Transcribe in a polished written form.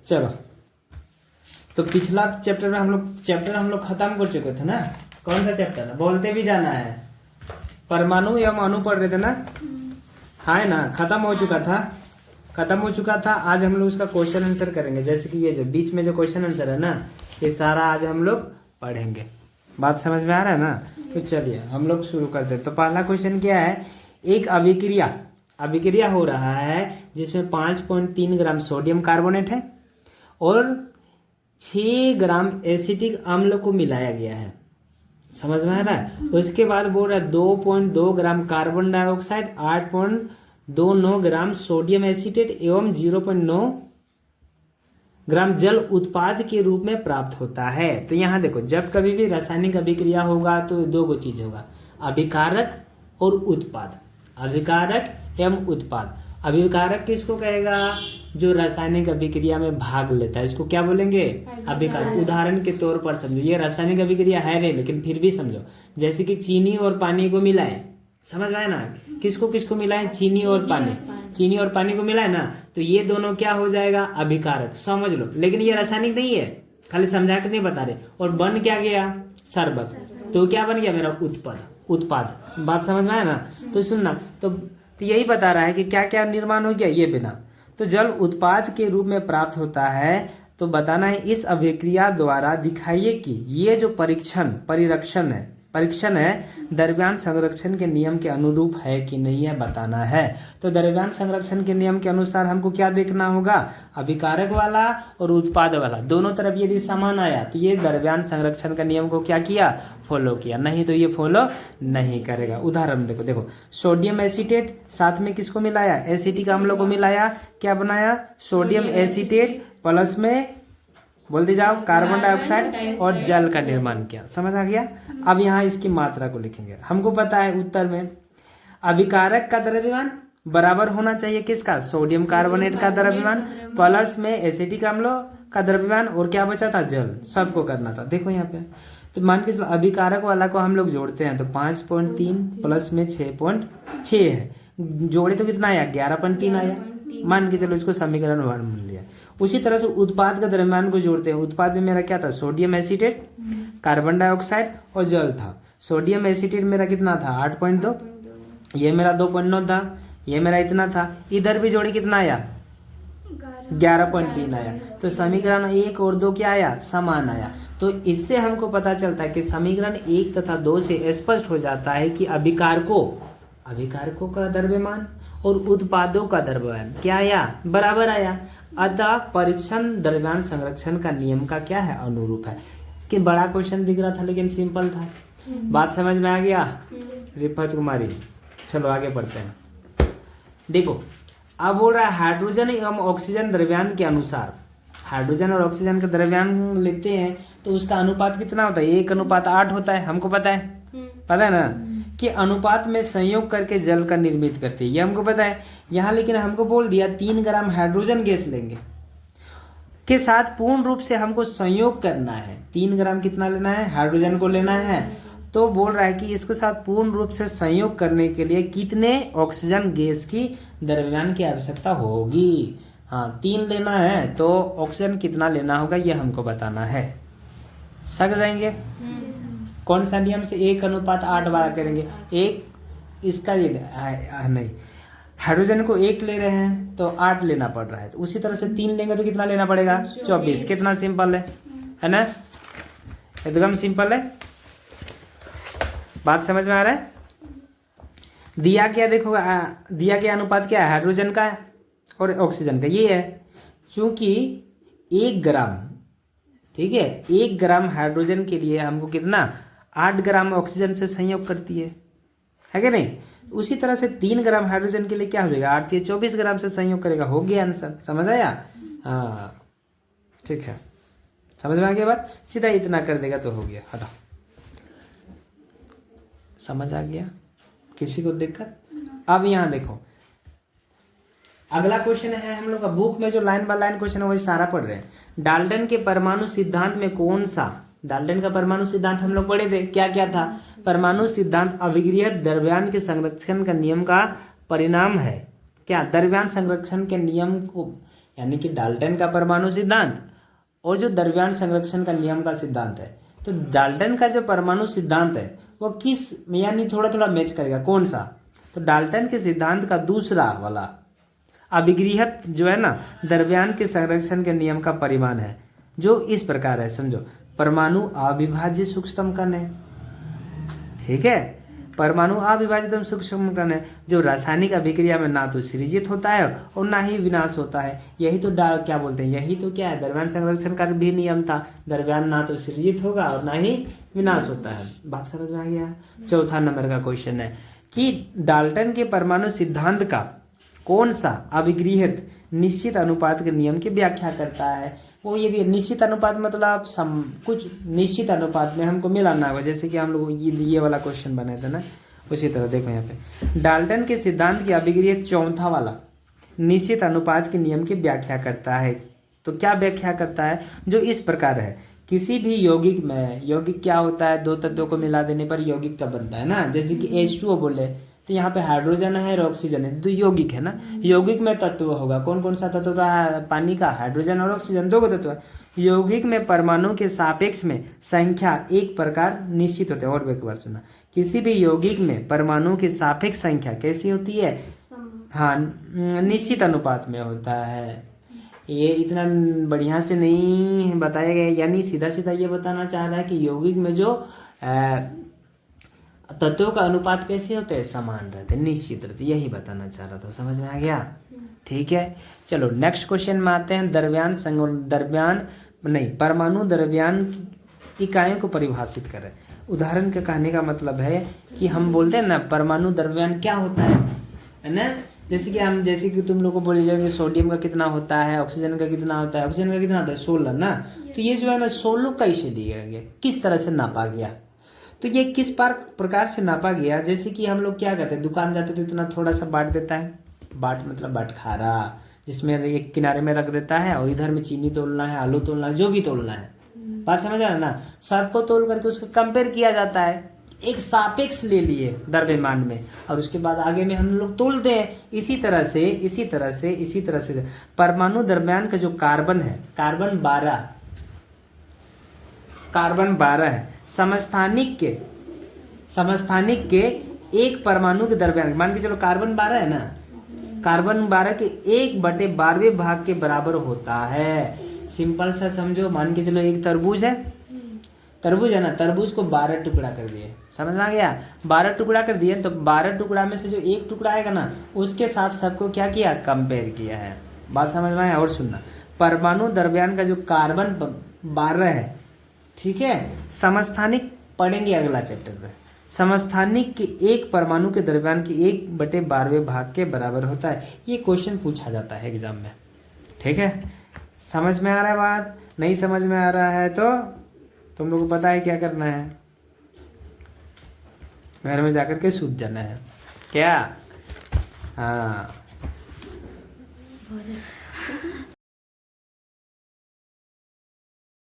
चलो, तो पिछला चैप्टर हम लोग खत्म कर चुके थे ना। कौन सा चैप्टर है? बोलते भी जाना है। परमाणु एवं अणु पढ़ रहे थे ना, है ना। खत्म हो चुका था। आज हम लोग उसका क्वेश्चन आंसर करेंगे। जैसे कि ये जो बीच में जो क्वेश्चन आंसर है ना, ये सारा आज हम लोग पढ़ेंगे। बात समझ में आ रहा है ना? तो चलिए हम लोग शुरू करते हैं। तो पहला क्वेश्चन क्या है? एक अभिक्रिया हो रहा है जिसमें 5.3 ग्राम सोडियम कार्बोनेट है और 6 ग्राम एसिटिक अम्ल को मिलाया गया है। समझ में आ रहा है? उसके बाद बोल रहा है 2.2 gram carbon dioxide, 8.29 gram sodium acetate एवं 0.9 ग्राम जल उत्पाद के रूप में प्राप्त होता है। तो यहाँ देखो, जब कभी भी रासायनिक अभिक्रिया होगा तो दो गो चीज होगा, अभिकारक और उत्पाद। अभिकारक एवं उत्पाद। अभिकारक किसको कहेगा? जो रासायनिक अभिक्रिया में भाग लेता है, इसको क्या बोलेंगे? अभिकारक। उदाहरण के तौर पर समझो, ये रासायनिक अभिक्रिया है नहीं, लेकिन फिर भी समझो। जैसे कि चीनी और पानी को मिलाए, समझ में आया ना? किसको किसको मिलाए? चीनी और पानी को मिलाए ना, तो ये दोनों क्या हो जाएगा? अभिकारक। समझ लो, लेकिन ये रासायनिक नहीं है, खाली समझा के नहीं बता रहे। और बन क्या गया? शरबत। तो क्या बन गया मेरा? उत्पाद। बात समझ में आया ना? तो सुनना, तो यही बता रहा है कि क्या क्या निर्माण हो गया ये बिना। तो जल उत्पाद के रूप में प्राप्त होता है। तो बताना है इस अभिक्रिया द्वारा दिखाइए कि ये जो परीक्षण है द्रव्यमान संरक्षण के नियम के अनुरूप है कि नहीं है, बताना है। तो द्रव्यमान संरक्षण के नियम के अनुसार हमको क्या देखना होगा? अभिकारक वाला और उत्पाद वाला दोनों तरफ यदि समान आया तो ये द्रव्यमान संरक्षण का नियम को क्या किया? फॉलो किया। नहीं तो ये फॉलो नहीं करेगा। उदाहरण देखो, सोडियम एसिटेट साथ में किसको मिलाया? एसिटिक अम्ल को मिलाया। क्या बनाया? सोडियम एसिटेट प्लस में बोलते जाओ कार्बन डाइऑक्साइड और जल का निर्माण किया। समझ आ गया? अब यहाँ इसकी मात्रा को लिखेंगे। हमको पता है उत्तर में अभिकारक का द्रव्यमान बराबर होना चाहिए किसका? सोडियम कार्बोनेट का द्रव्यमान प्लस में एसिटिक अम्ल का द्रव्यमान, और क्या बचा था? जल। सबको करना था। देखो यहाँ पे, तो मान के चलो अभिकारक वाला को हम लोग जोड़ते हैं तो 5.3 प्लस में 6.6 है। जोड़े तो कितना आया? 11.3 आया। मान के चलो इसको समीकरण 1 मान लिया। उसी तरह से उत्पाद का द्रव्यमान को जोड़ते हैं। उत्पाद में मेरा क्या था? सोडियम एसिटेट, कार्बन डाइऑक्साइड और जल था। सोडियम एसिटेट मेरा कितना था? 8.2। ये मेरा 2.9 था। ये मेरा इतना था। इधर भी जोड़े कितना आया? 11.3 आया। तो समीकरण 1 और 2 क्या आया? समान आया। तो इससे हमको पता चलता है कि समीकरण 1 तथा 2 से स्पष्ट हो जाता है कि अभिकारकों का द्रव्यमान और उत्पादों का द्रव्यमान क्या आया? बराबर आया। अतः परीक्षण द्रव्यमान संरक्षण का नियम का क्या है? अनुरूप है। कि बड़ा क्वेश्चन दिख रहा था लेकिन सिंपल था। बात समझ में आ गया? रिफत कुमारी, चलो आगे पढ़ते हैं। देखो, अब बोल रहा है हाइड्रोजन एवं ऑक्सीजन द्रव्यमान के अनुसार। हाइड्रोजन और ऑक्सीजन का द्रव्यमान लेते हैं तो उसका अनुपात कितना होता है? 1:8 होता है। हमको पता है ना कि अनुपात में संयोग करके जल का निर्मित करते हैं, ये हमको पता है। यहाँ लेकिन हमको बोल दिया 3 ग्राम हाइड्रोजन गैस लेंगे के साथ पूर्ण रूप से हमको संयोग करना है। 3 ग्राम कितना लेना है? हाइड्रोजन को लेना है। तो बोल रहा है कि इसके साथ पूर्ण रूप से संयोग करने के लिए कितने ऑक्सीजन गैस की द्रव्यमान की आवश्यकता होगी? हाँ, 3 लेना है तो ऑक्सीजन कितना लेना होगा ये हमको बताना है। समझ जाएंगे? कौन सा नियम से? 1:8 वाला करेंगे। एक इसका नहीं, हाइड्रोजन को 1 ले रहे हैं तो 8 लेना पड़ रहा है। तो उसी तरह से 3 लेंगे तो कितना लेना पड़ेगा? 24। कितना सिंपल है ना? एकदम सिंपल है। बात समझ में आ रहा है? दिया क्या? देखो, दिया गया अनुपात क्या है? हाइड्रोजन का और ऑक्सीजन का ये है। चूंकि 1 ग्राम, ठीक है, 1 ग्राम हाइड्रोजन के लिए हमको कितना? 8 ग्राम ऑक्सीजन से संयोग करती है कि नहीं? उसी तरह से 3 ग्राम हाइड्रोजन के लिए क्या हो जाएगा? 8 के 24 ग्राम से संयोग करेगा। हो गया आंसर। समझ आया? हाँ, ठीक है। समझ में आ गया बात? सीधा इतना कर देगा तो हो गया। हटाओ। समझ आ गया? किसी को दिक्कत? अब यहाँ देखो, अगला क्वेश्चन है हम लोग का बुक में जो लाइन बाय लाइन क्वेश्चन है वही सारा पढ़ रहे हैं। डाल्टन के परमाणु सिद्धांत में कौन सा? डाल्टन का परमाणु सिद्धांत हम लोग पढ़े थे। क्या क्या था? परमाणु सिद्धांत अभिक्रिया द्रव्यमान के संरक्षण का नियम का परिणाम है। क्या? द्रव्यमान संरक्षण के नियम को यानी कि डाल्टन का परमाणु सिद्धांत और जो द्रव्यमान संरक्षण का नियम का सिद्धांत है। तो डाल्टन का जो परमाणु सिद्धांत है वो किस यानी थोड़ा थोड़ा मैच करेगा, कौन सा? तो डाल्टन के सिद्धांत का दूसरा वाला अभिगृहत जो है ना द्रव्यमान के संरक्षण के नियम का परिमाण है, जो इस प्रकार है, समझो। परमाणु अविभाज्य सूक्ष्मतम कण है, ठीक है। परमाणु अविभाजित सूक्ष्म कण है जो रासायनिक अभिक्रिया में ना तो सृजित होता है और ना ही विनाश होता है। यही तो क्या बोलते हैं, यही तो क्या है, द्रव्यमान संरक्षण का भी नियम था। द्रव्यमान ना तो सृजित होगा और ना ही विनाश होता है। बात समझ में आ गया? चौथा नंबर का क्वेश्चन है कि डाल्टन के परमाणु सिद्धांत का कौन सा अभिगृहित निश्चित अनुपात के नियम की व्याख्या करता है? वो ये भी निश्चित अनुपात मतलब कुछ निश्चित अनुपात में हमको मिलाना होगा, जैसे कि हम लोग ये वाला क्वेश्चन बनाए थे ना, उसी तरह देखो यहाँ पे डाल्टन के सिद्धांत की अभिगृहित चौथा वाला निश्चित अनुपात के नियम की व्याख्या करता है। तो क्या व्याख्या करता है? जो इस प्रकार है, किसी भी यौगिक में, यौगिक क्या होता है, दो तत्वों को मिला देने पर यौगिक का बनता है ना, जैसे कि H2O बोले तो यहाँ पे हाइड्रोजन है और ऑक्सीजन है, तो यौगिक है ना। यौगिक में तत्व होगा, कौन कौन सा तत्व होता है? पानी का हाइड्रोजन और ऑक्सीजन, दो तत्व है। यौगिक में परमाणु के सापेक्ष में संख्या एक प्रकार निश्चित होते हैं। और एक बार सुना, किसी भी यौगिक में परमाणु की सापेक्ष संख्या कैसी होती है? हाँ, निश्चित अनुपात में होता है। ये इतना बढ़िया से नहीं बताया गया, यानी सीधा सीधा ये बताना चाह रहा है कि यौगिक में जो तत्वों का अनुपात कैसे होते हैं? समान रहते, निश्चित रहते, यही बताना चाह रहा था। समझ में आ गया? ठीक है, चलो नेक्स्ट क्वेश्चन में आते हैं। परमाणु द्रव्यमान इकाइयों को परिभाषित करें। उदाहरण के कहने का मतलब है कि हम बोलते हैं ना परमाणु द्रव्यमान क्या होता है ना। जैसे कि तुम लोग को बोले जाएंगे सोडियम का कितना होता है, ऑक्सीजन का कितना होता है, ऑक्सीजन का कितना होता है 16 ना। तो ये जो है ना 16 कैसे दिया गया, किस तरह से नापा गया? तो ये किस प्रकार से नापा गया? जैसे कि हम लोग क्या करते हैं, दुकान जाते तो इतना थोड़ा सा बांट देता है, बाट मतलब बाटखारा, जिसमें एक किनारे में रख देता है और इधर में चीनी तोलना है, आलू तोलना है, जो भी तोलना है। बात समझ आ रहा है ना? सबको तोल करके उसका कंपेयर किया जाता है, एक सापेक्ष ले लिए द्रव्यमान में, और उसके बाद आगे में हम लोग तोलते हैं। इसी तरह से परमाणु द्रव्यमान का जो कार्बन है, कार्बन 12 है। समस्थानिक के एक परमाणु के द्रव्यमान, मान के चलो कार्बन 12 है ना, कार्बन 12 के 1/12वें भाग के बराबर होता है। सिंपल सा समझो, मान के चलो एक तरबूज है ना, तरबूज को 12 टुकड़ा कर दिए, समझ में आ गया? 12 टुकड़ा कर दिए, तो 12 टुकड़ा में से जो एक टुकड़ा आएगा ना, उसके साथ सबको क्या किया? कंपेयर किया है। बात समझ में आया? और सुनना, परमाणु द्रव्यमान का जो कार्बन 12 है, ठीक है, समस्थानिक पढ़ेंगे अगला चैप्टर में। समस्थानिक के एक परमाणु के द्रव्यमान के 1/12वें भाग के बराबर होता है। ये क्वेश्चन पूछा जाता है एग्जाम में, ठीक है? समझ में आ रहा है बात? नहीं समझ में आ रहा है तो तुम लोग को पता है क्या करना है, घर में जाकर के सूत जाना है क्या? हाँ।